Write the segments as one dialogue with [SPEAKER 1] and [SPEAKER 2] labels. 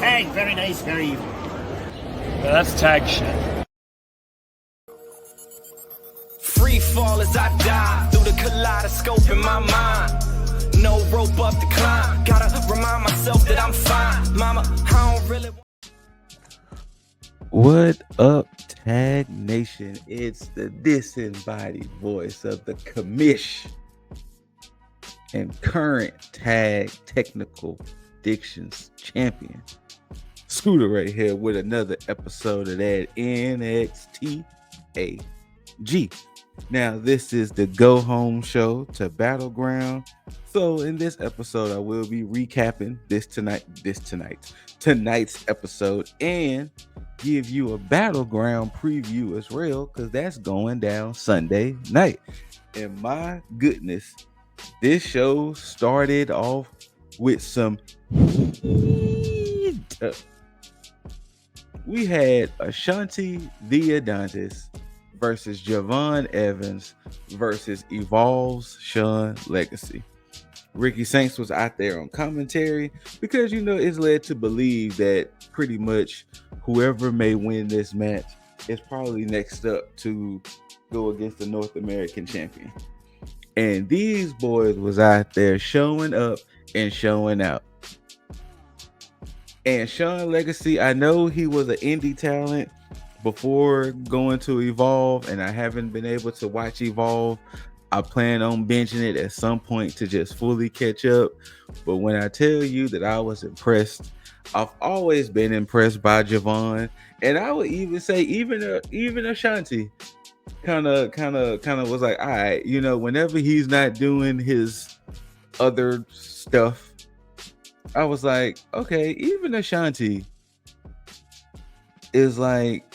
[SPEAKER 1] Tag, very nice, very evil.
[SPEAKER 2] Yeah, that's tag shit.
[SPEAKER 3] Free fall as I die through the kaleidoscope in my mind. No rope up to climb. Gotta remind myself that I'm fine. Mama, I don't really.
[SPEAKER 4] What up, Tag Nation? It's the disembodied voice of the commish and current Tag Technical Dictions champion, ScooterRay, here with another episode of that NXTAG. Now, this is the go-home show to Battleground. So, in this episode, I will be recapping tonight's episode and give you a Battleground preview as well, because that's going down Sunday night. And my goodness, this show started off with some heat. We had Ashanti Theodonis versus Javon Evans versus Evolve's Sean Legacy. Ricky Saints was out there on commentary because, it's led to believe that pretty much whoever may win this match is probably next up to go against the North American champion. And these boys was out there showing up and showing out. And Sean Legacy, I know he was an indie talent before going to Evolve, and I haven't been able to watch Evolve. I plan on binging it at some point to just fully catch up. But when I tell you that I was impressed, I've always been impressed by Javon, and I would even say even Ashanti kind of was like, all right, whenever he's not doing his other stuff, I was like, okay, even Ashanti is like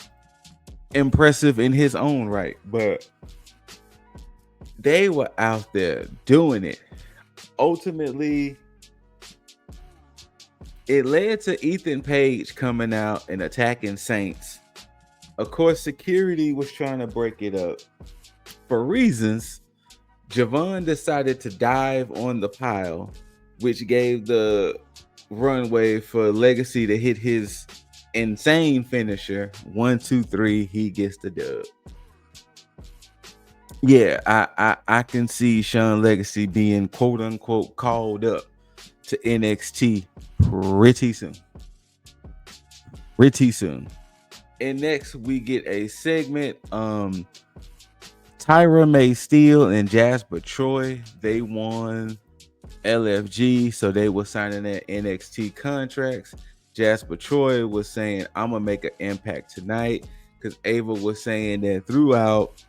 [SPEAKER 4] impressive in his own right. But they were out there doing it. Ultimately, it led to Ethan Page coming out and attacking Saints. Of course, security was trying to break it up. For reasons, Javon decided to dive on the pile, which gave the runway for Legacy to hit his insane finisher. 1, 2, 3, he gets the dub. Yeah, I can see Sean Legacy being quote unquote called up to NXT pretty soon. And next we get a segment. Tyra May Steele and Jasper Troy, they won LFG, so they were signing their NXT contracts. Jasper Troy was saying, I'm gonna make an impact tonight, because Ava was saying that throughout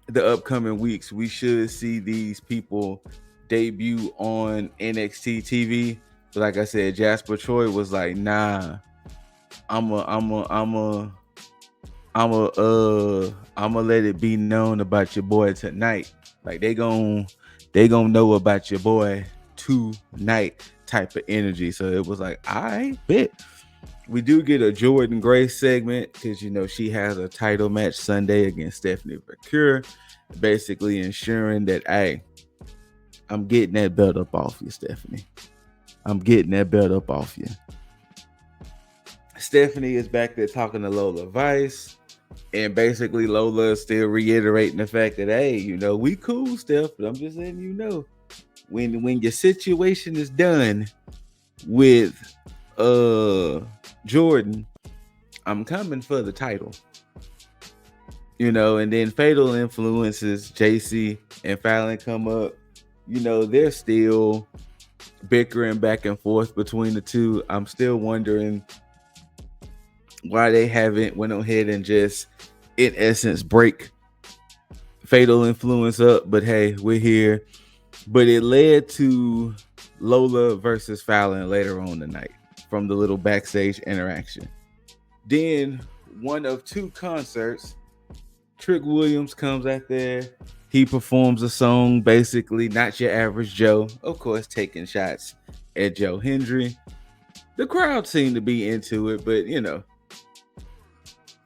[SPEAKER 4] the upcoming weeks we should see these people debut on NXT TV. But like I said, Jasper Troy was like, nah, I'm a let it be known about your boy tonight. Like they gonna know about your boy tonight type of energy. So it was like, I bet. We do get a Jordan Grace segment because she has a title match Sunday against Stephanie Vercure, basically ensuring that, hey, I'm getting that belt up off you, Stephanie. I'm getting that belt up off you. Stephanie is back there talking to Lola Vice, and basically Lola is still reiterating the fact that, hey, we cool, Steph, but I'm just letting when your situation is done with Jordan, I'm coming for the title. And then Fatal Influences, JC and Fallon come up. They're still bickering back and forth between the two. I'm still wondering why they haven't went ahead and just, in essence, break Fatal Influence up. But hey, we're here. But it led to Lola versus Fallon later on tonight from the little backstage interaction. Then one of two concerts, Trick Williams comes out there. He performs a song, basically Not Your Average Joe, of course, taking shots at Joe Hendry. The crowd seemed to be into it, but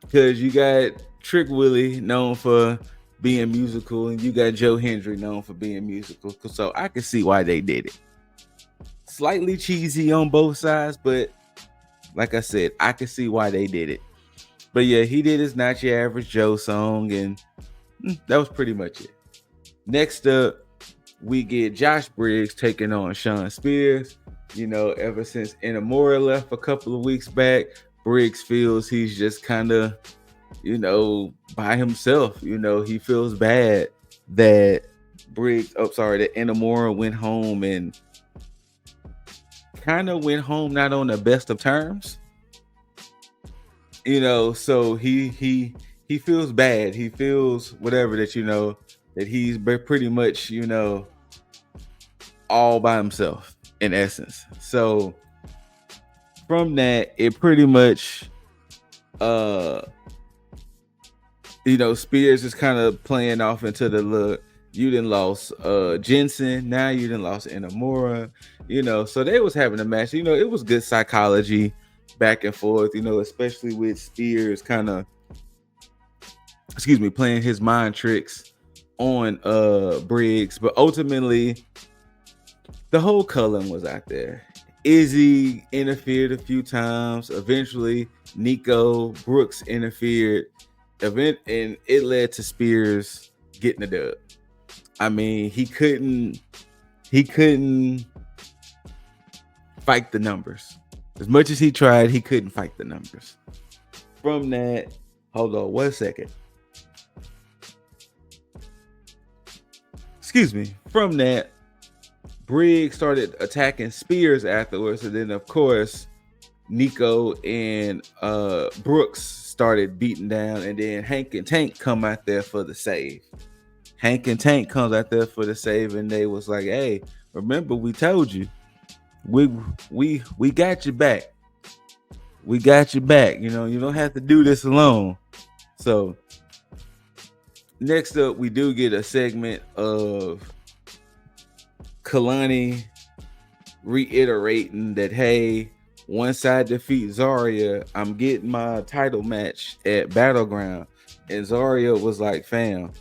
[SPEAKER 4] because you got Trick Willie known for being musical, and you got Joe Hendry known for being musical, so I can see why they did it. slightly cheesy on both sides, but like I said, I can see why they did it. But yeah, he did his Not Your Average Joe song, and that was pretty much it. Next up, we get Josh Briggs taking on Sean Spears. You know, ever since Inamura left a couple of weeks back, Briggs feels he's just kind of, you know, by himself. You know, he feels bad that that Inamura went home and kind of went home not on the best of terms. You know, so he feels bad. He feels whatever that, you know, that he's pretty much, you know, all by himself in essence. So from that, it pretty much you know, Spears is kind of playing off into the look. You done lost Jensen, now you done lost Inamura, you know. So they was having a match. You know, it was good psychology back and forth, you know, especially with Spears kind of playing his mind tricks on Briggs. But ultimately, the whole Cullen was out there. Izzy interfered a few times. Eventually, Nico Brooks interfered. And it led to Spears getting the dub. I mean, he couldn't fight the numbers. As much as he tried, he couldn't fight the numbers. From that, hold on 1 second. From that, Briggs started attacking Spears afterwards, and then of course Nico and Brooks started beating down, and then Hank and Tank come out there for the save. Hank and Tank comes out there for the save, and they was like, "Hey, remember we told you, we got you back. We got you back. You know, you don't have to do this alone." So next up, we do get a segment of Kalani reiterating that, hey, once I defeat Zarya, I'm getting my title match at Battleground. And Zarya was like, fam,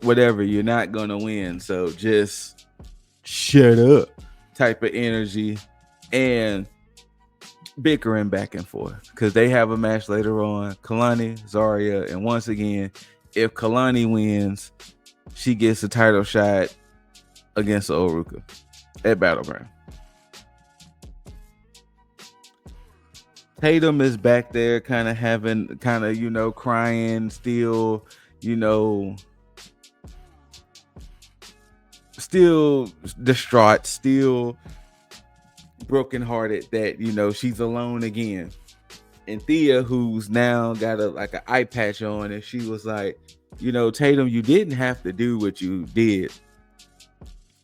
[SPEAKER 4] whatever, you're not gonna win, so just shut up type of energy, and bickering back and forth because they have a match later on, Kalani, Zarya, and once again, if Kalani wins, she gets a title shot against Oruka at Battleground. Tatum is back there kind of, you know, crying, still, you know, still distraught, still brokenhearted that, you know, she's alone again. And Thea, who's now got an eye patch on, and she was like, you know, Tatum, you didn't have to do what you did.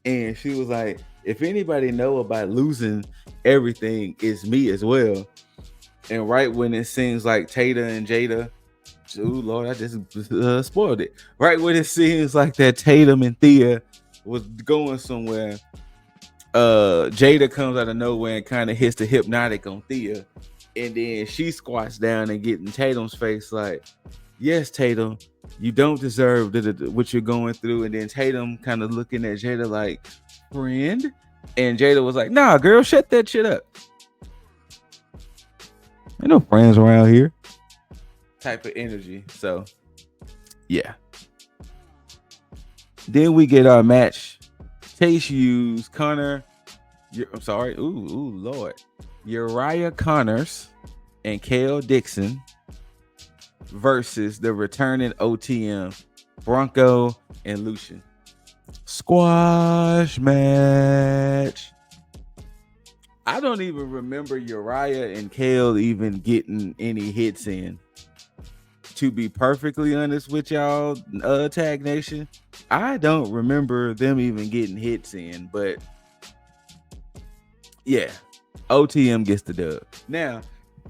[SPEAKER 4] And she was like, if anybody know about losing everything, it's me as well. And right when it seems like Tata and Jada, oh Lord, I just spoiled it. Right when it seems like that Tatum and Thea was going somewhere, Jada comes out of nowhere and kind of hits the hypnotic on Thea. And then she squats down and get in Tatum's face like, yes, Tatum, you don't deserve what you're going through. And then Tatum kind of looking at Jada like, friend? And Jada was like, nah, girl, shut that shit up. Ain't no friends around here. Type of energy. So, yeah. Then we get our match. Chase Hughes, Connor. Lord. Uriah Connors and Kale Dixon versus the returning OTM, Bronco and Lucian. Squash match. I don't even remember Uriah and Kale even getting any hits in. To be perfectly honest with y'all, Tag Nation, I don't remember them even getting hits in, but yeah, OTM gets the dub. Now,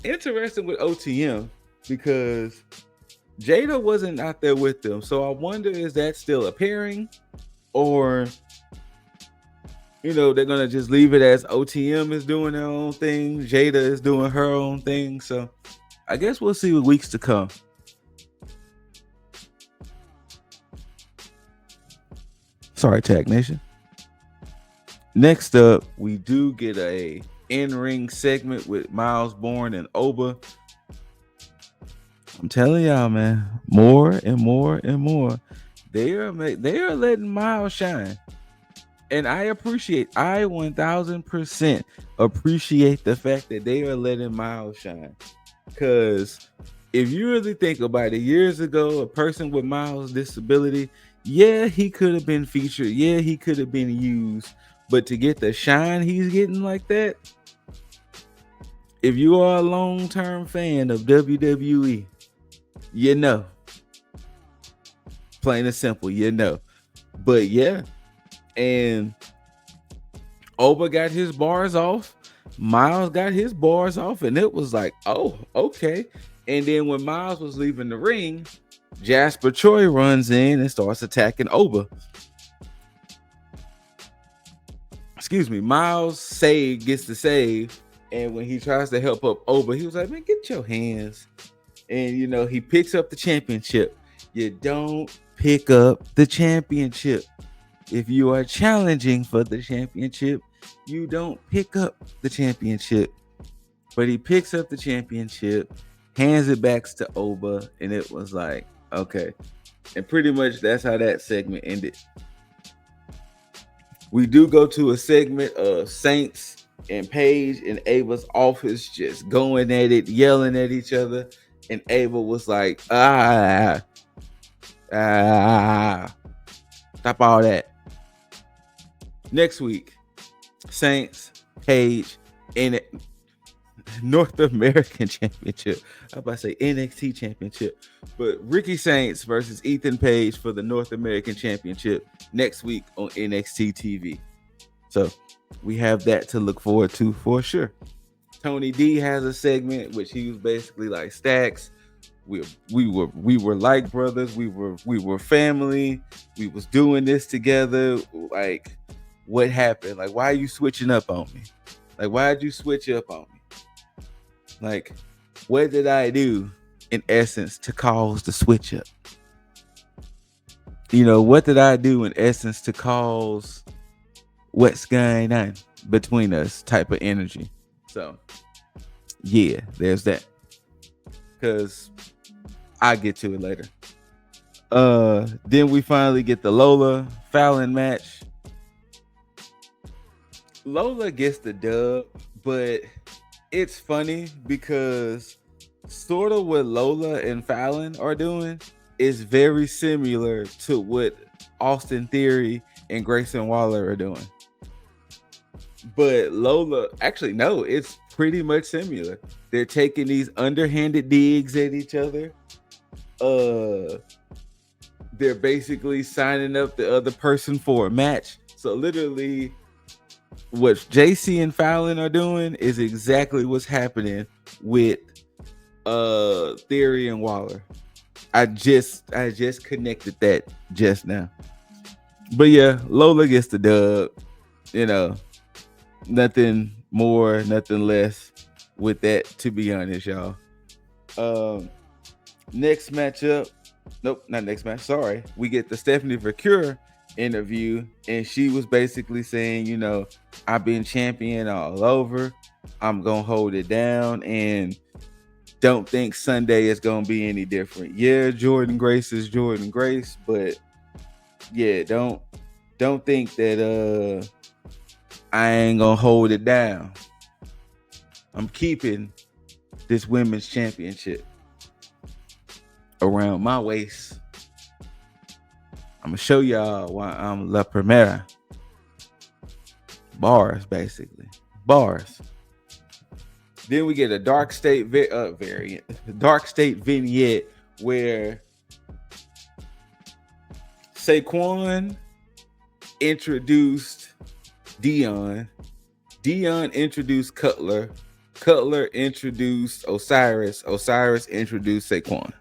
[SPEAKER 4] interesting with OTM because Jada wasn't out there with them, so I wonder, is that still appearing, or you know, they're gonna just leave it as OTM is doing their own thing, Jada is doing her own thing. So I guess we'll see with weeks to come. Sorry, Tag Nation. Next up, we do get a in-ring segment with Miles Bourne and Oba. I'm telling y'all, man, more and more and more. They are letting Miles shine. And I 1000% appreciate the fact that they are letting Miles shine. Because if you really think about it, years ago, a person with Miles' disability, yeah, he could have been featured. Yeah, he could have been used. But to get the shine he's getting like that, if you are a long-term fan of WWE, you know. Plain and simple, you know. But yeah, and Oba got his bars off. Miles got his bars off, and it was like, oh, okay. And then when Miles was leaving the ring, Jasper Troy runs in and starts attacking Oba. Excuse me, Miles gets the save, and when he tries to help up Oba, he was like, man, get your hands. And you know, he picks up the championship. You don't pick up the championship. If you are challenging for the championship, you don't pick up the championship. But he picks up the championship, hands it back to Oba, and it was like, okay. And pretty much that's how that segment ended. We do go to a segment of Saints and Paige in Ava's office just going at it, yelling at each other. And Ava was like, stop all that. Next week, Saints, Paige, in North American Championship. I was about to say NXT Championship. But Ricky Saints versus Ethan Page for the North American Championship next week on NXT TV. So we have that to look forward to for sure. Tony D has a segment which he was basically like, Stacks, we were like brothers, we were family, we was doing this together. Like, what happened? Like, why are you switching up on me? Like, why did you switch up on me? Like, what did I do in essence to cause the switch up? You know, what did I do in essence to cause what's going on between us type of energy? So yeah, there's that. Because I'll get to it later. Then we finally get the Lola Fallon match. Lola gets the dub, but it's funny because sort of what Lola and Fallon are doing is very similar to what Austin Theory and Grayson Waller are doing. But Lola, actually, no, it's pretty much similar. They're taking these underhanded digs at each other. They're basically signing up the other person for a match. So literally, what JC and Fallon are doing is exactly what's happening with Theory and Waller. I just connected that just now. But yeah, Lola gets the dub. You know, nothing more, nothing less with that, to be honest, y'all. Next matchup. Nope, not next match. Sorry. We get the Stephanie Vercure interview, and she was basically saying, you know, I've been champion all over. I'm going to hold it down, and don't think Sunday is going to be any different. Yeah, Jordan Grace is Jordan Grace, but yeah, don't think that I ain't going to hold it down. I'm keeping this women's championship around my waist. I'm going to show y'all why I'm La Primera. Bars, basically. Bars. Then we get a Dark State variant. Dark State vignette where Saquon introduced Dion. Dion introduced Cutler. Cutler introduced Osiris. Osiris introduced Saquon.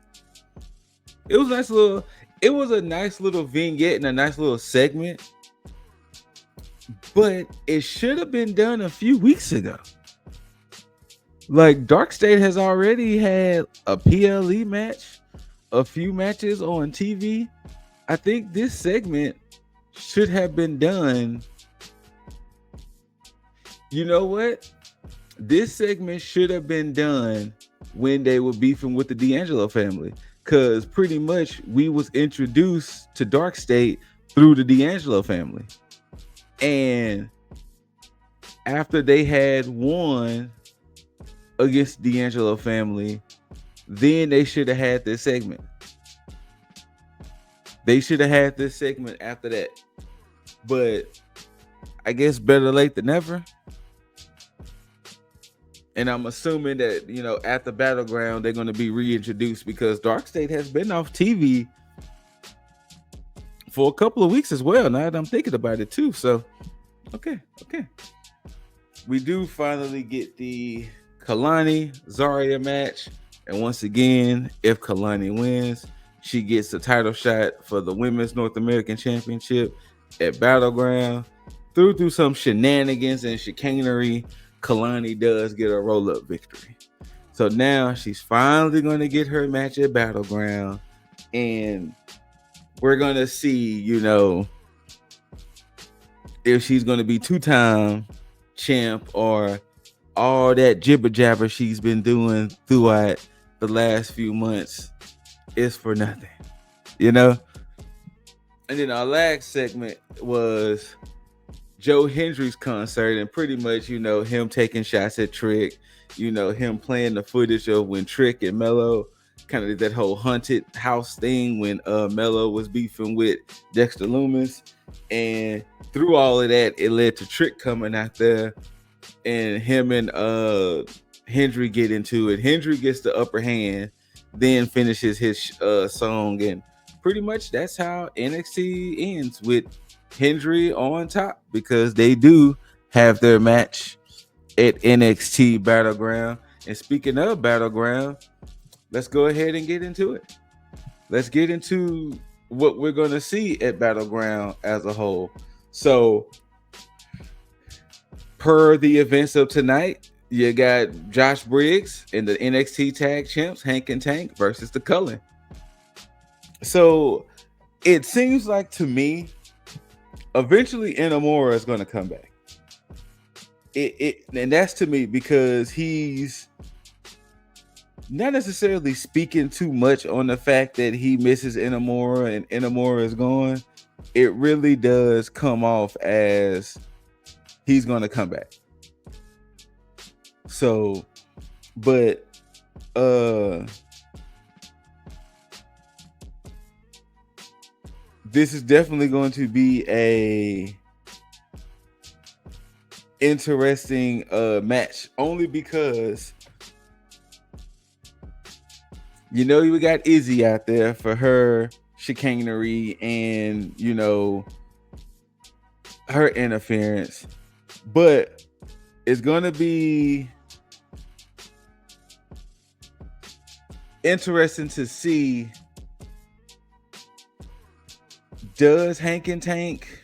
[SPEAKER 4] It was a nice little vignette and a nice little segment, but it should have been done a few weeks ago. Like, Dark State has already had a PLE match, a few matches on TV. I think this segment should have been done You know what? This segment should have been done when they were beefing with the D'Angelo family, because pretty much we was introduced to Dark State through the D'Angelo family. And after they had won against the D'Angelo family, then they should have had this segment. They should have had this segment after that. But I guess better late than never. And I'm assuming that, you know, at the Battleground, they're going to be reintroduced, because Dark State has been off TV for a couple of weeks as well. Now that I'm thinking about it too. So, okay. We do finally get the Kalani Zarya match. And once again, if Kalani wins, she gets a title shot for the Women's North American Championship at Battleground. Through some shenanigans and chicanery, Kalani does get a roll-up victory. So now she's finally going to get her match at Battleground. And we're going to see, you know, if she's going to be two-time champ or all that jibber jabber she's been doing throughout the last few months is for nothing, you know. And then our last segment was Joe Hendry's concert, and pretty much, you know, him taking shots at Trick, you know, him playing the footage of when Trick and Mello kind of did that whole haunted house thing when Mello was beefing with Dexter Loomis. And through all of that, it led to Trick coming out there, and him and Hendry get into it. Hendry gets the upper hand, then finishes his song, and pretty much that's how NXT ends, with Hendry on top, because they do have their match at NXT Battleground. And speaking of Battleground, let's go ahead and get into it. Let's get into what we're going to see at Battleground as a whole. So, per the events of tonight, you got Josh Briggs and the NXT Tag Champs, Hank and Tank, versus the Cullen. So, it seems like to me, eventually Inamura is going to come back. And that's to me because he's not necessarily speaking too much on the fact that he misses Inamura and Inamura is gone. It really does come off as he's going to come back. So, but this is definitely going to be a interesting match, only because, you know, we got Izzy out there for her chicanery and, you know, her interference, but it's going to be interesting to see, does Hank and Tank,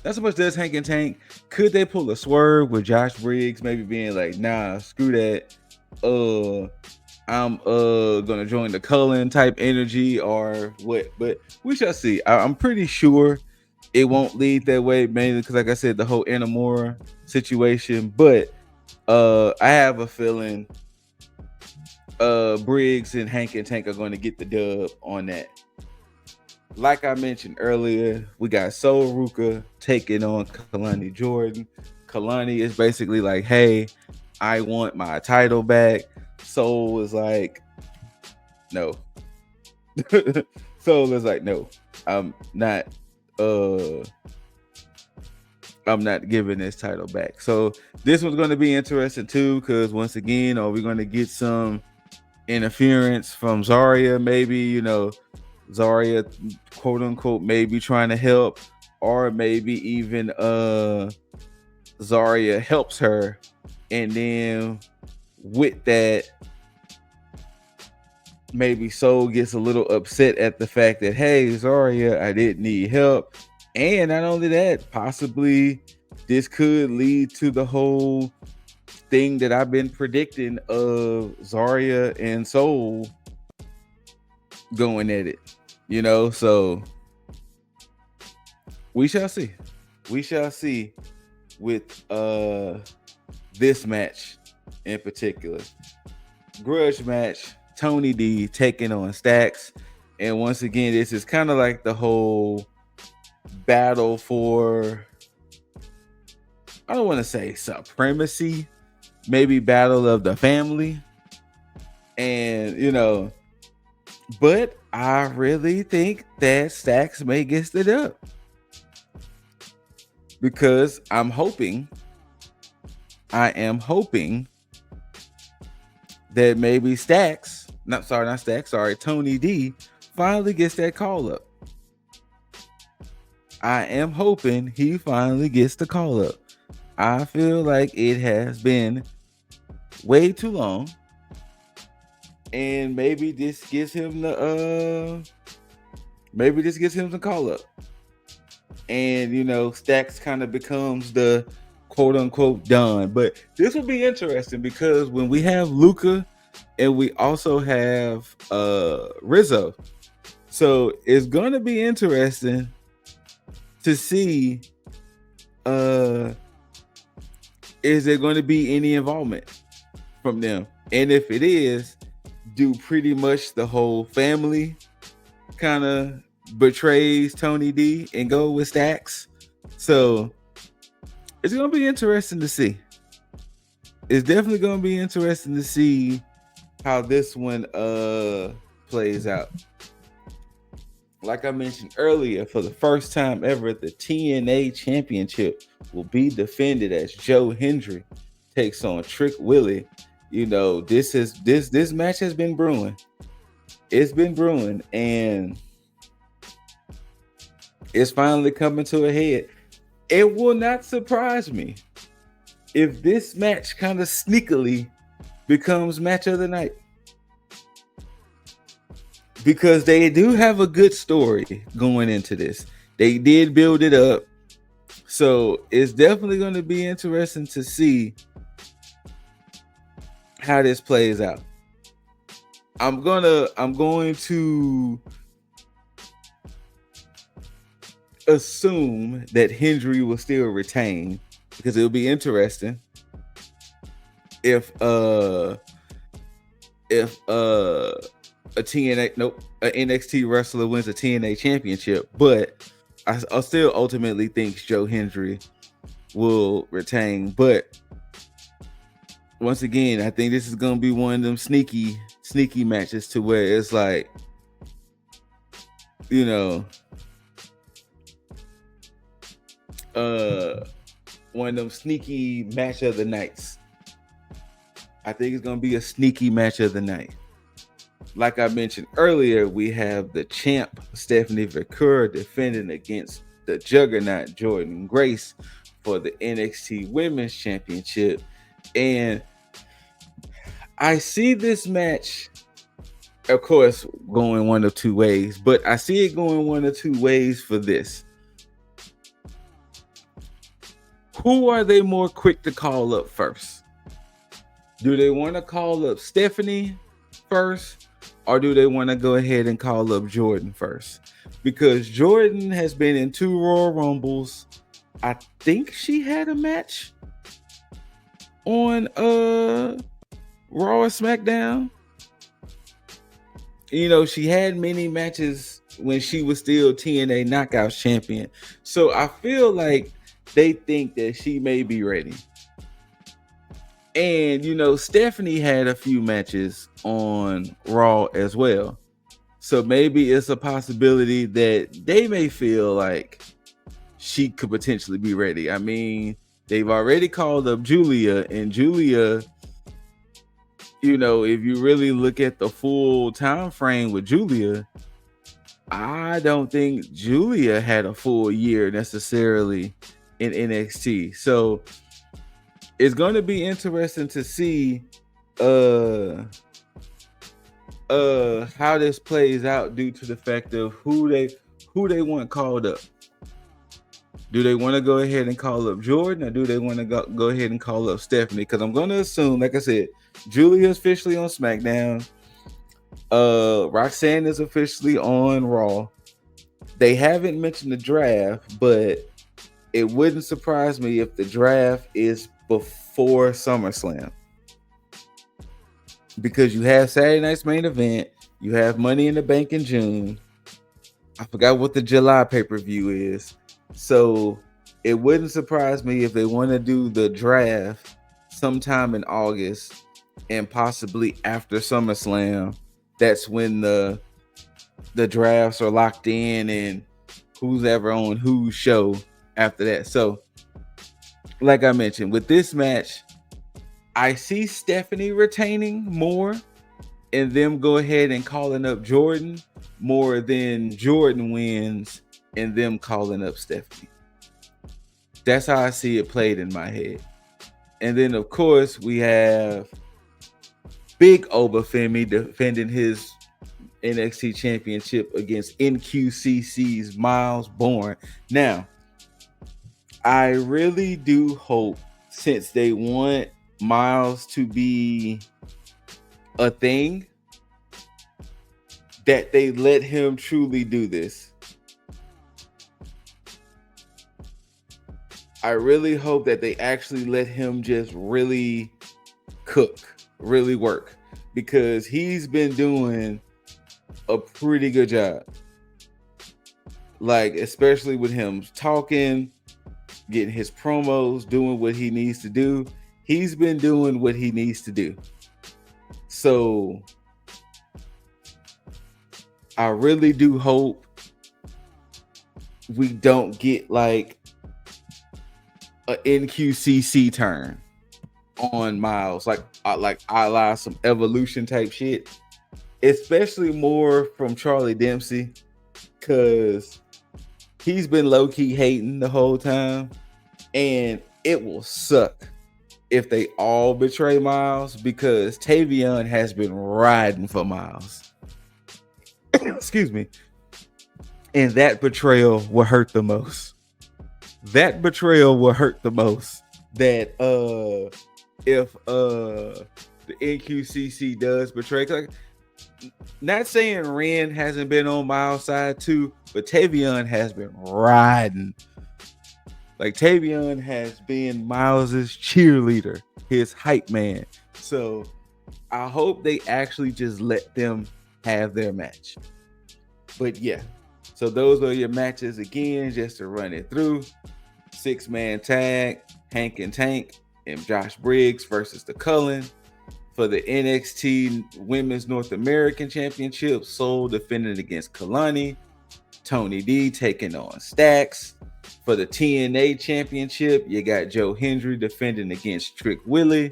[SPEAKER 4] not so much does Hank and Tank, could they pull a swerve with Josh Briggs maybe being like, nah, screw that, I'm gonna join the Cullen type energy or what? But we shall see. I'm pretty sure it won't lead that way, mainly because, like I said, the whole Inamura situation. But I have a feeling Briggs and Hank and Tank are going to get the dub on that. Like I mentioned earlier, we got Sol Ruka taking on Kalani Jordan. Kalani is basically like, hey, I want my title back. Sol was like, no. Sol was like, no, I'm not giving this title back. So this one's going to be interesting too, because once again, are we going to get some interference from Zarya? Maybe, you know, Zarya, quote unquote, maybe trying to help, or maybe even Zarya helps her, and then with that, maybe Sol gets a little upset at the fact that, hey, Zarya, I didn't need help. And not only that, possibly this could lead to the whole thing that I've been predicting of Zarya and Sol going at it, you know. So we shall see. with this match in particular. Grudge match, Tony D taking on Stacks. And once again, this is kind of like the whole battle for, I don't want to say supremacy, maybe battle of the family. And, you know, but I really think that Stacks may get it up. Because I am hoping that maybe Tony D finally gets that call up. I am hoping he finally gets the call up. I feel like it has been way too long. And maybe this gives him the call up. And you know, Stacks kind of becomes the quote unquote done. But this will be interesting because when we have Luca and we also have Rizzo, so it's gonna be interesting to see is there going to be any involvement from them, and if it is, do pretty much the whole family kind of betrays Tony D and go with Stacks. So it's gonna be interesting to see. It's definitely gonna be interesting to see how this one plays out. Like I mentioned earlier, for the first time ever, the TNA championship will be defended as Joe Hendry takes on Trick Willie. You know, this match has been brewing. It's been brewing, and it's finally coming to a head. It will not surprise me if this match kind of sneakily becomes match of the night. Because they do have a good story going into this. They did build it up. So it's definitely going to be interesting to see how this plays out. I'm going to assume that Hendry will still retain, because it'll be interesting if a NXT wrestler wins a TNA championship, but I still ultimately think Joe Hendry will retain. But once again, I think this is gonna be one of them sneaky matches to where it's like, you know, one of them sneaky match of the nights. I think it's gonna be a sneaky match of the night. Like I mentioned earlier, we have the champ Stephanie Vercura defending against the juggernaut Jordan Grace for the NXT Women's Championship. And I see this match, of course, going one of two ways, but I see it going one of two ways for this. Who are they more quick to call up first? Do they want to call up Stephanie first, or do they want to go ahead and call up Jordan first? Because Jordan has been in 2 Royal Rumbles. I think she had a match on Raw or SmackDown. You know, she had many matches when she was still TNA Knockouts champion. So I feel like they think that she may be ready. And, you know, Stephanie had a few matches on Raw as well. So maybe it's a possibility that they may feel like she could potentially be ready. I mean, they've already called up Julia, and Julia, you know, if you really look at the full time frame with Julia, I don't think Julia had a full year necessarily in NXT. So it's going to be interesting to see how this plays out due to the fact of who they want called up. Do they want to go ahead and call up Jordan, or do they want to go ahead and call up Stephanie? Because I'm going to assume, like I said, Julia is officially on SmackDown. Roxanne is officially on Raw. They haven't mentioned the draft, but it wouldn't surprise me if the draft is before SummerSlam, because you have Saturday night's main event, you have Money in the Bank in June. I forgot what the July pay-per-view is. So it wouldn't surprise me if they want to do the draft sometime in August, and possibly after SummerSlam. That's when the drafts are locked in and who's ever on whose show after that. So like I mentioned, with this match, I see Stephanie retaining more and them go ahead and calling up Jordan more than Jordan wins and them calling up Stephanie. That's how I see it played in my head. And then, of course, we have Big Obafemi defending his NXT championship against NQCC's Miles Bourne. Now, I really do hope, since they want Miles to be a thing, that they let him truly do this. I really hope that they actually let him just really cook, really work, because he's been doing a pretty good job. Like, especially with him talking, getting his promos, doing what he needs to do. He's been doing what he needs to do. So I really do hope we don't get like a NQCC turn on Miles, like a la some evolution type shit, especially more from Charlie Dempsey, because he's been low-key hating the whole time, and it will suck if they all betray Miles, because Tavion has been riding for Miles. Excuse me. And that betrayal will hurt the most. That betrayal will hurt the most. That if the NQCC does betray, like, not saying Ren hasn't been on Miles' side too, but Tavion has been riding. Like, Tavion has been Miles's cheerleader, his hype man. So I hope they actually just let them have their match. But yeah, so those are your matches again, just to run it through. 6-man tag, Hank and Tank and Josh Briggs versus the Cullen. For the NXT Women's North American Championship, Soul defending against Kalani. Tony D taking on Stacks. For the TNA Championship, you got Joe Hendry defending against Trick Willie.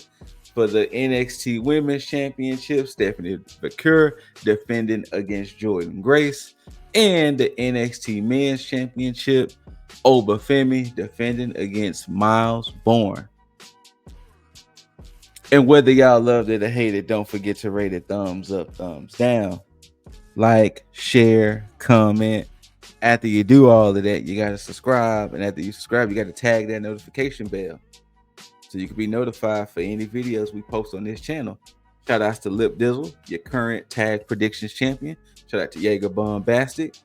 [SPEAKER 4] For the NXT Women's Championship, Stephanie McCure defending against Jordan Grace. And the NXT Men's Championship, Obafemi defending against Miles Bourne. And whether y'all loved it or hated it, don't forget to rate it thumbs up, thumbs down. Like, share, comment. After you do all of that, you got to subscribe. And after you subscribe, you got to tag that notification bell so you can be notified for any videos we post on this channel. Shout outs to Lip Dizzle, your current tag predictions champion. Shout out to Jaeger Bombastic,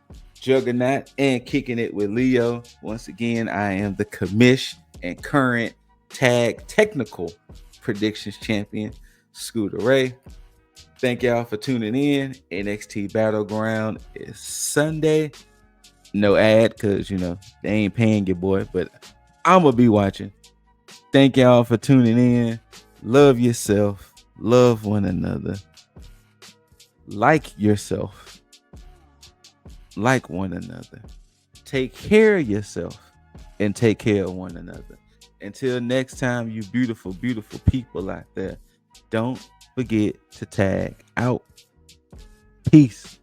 [SPEAKER 4] Juggernaut, and Kicking It with Leo. Once again, I am the commish and current tag technical predictions champion, ScooterRay. Thank y'all for tuning in. NXT Battleground is Sunday. No ad, because, you know, they ain't paying your boy, but I'm going to be watching. Thank y'all for tuning in. Love yourself. Love one another. Like yourself. Like one another. Take care of yourself and take care of one another. Until next time, you beautiful, beautiful people out there, don't forget to tag out. Peace.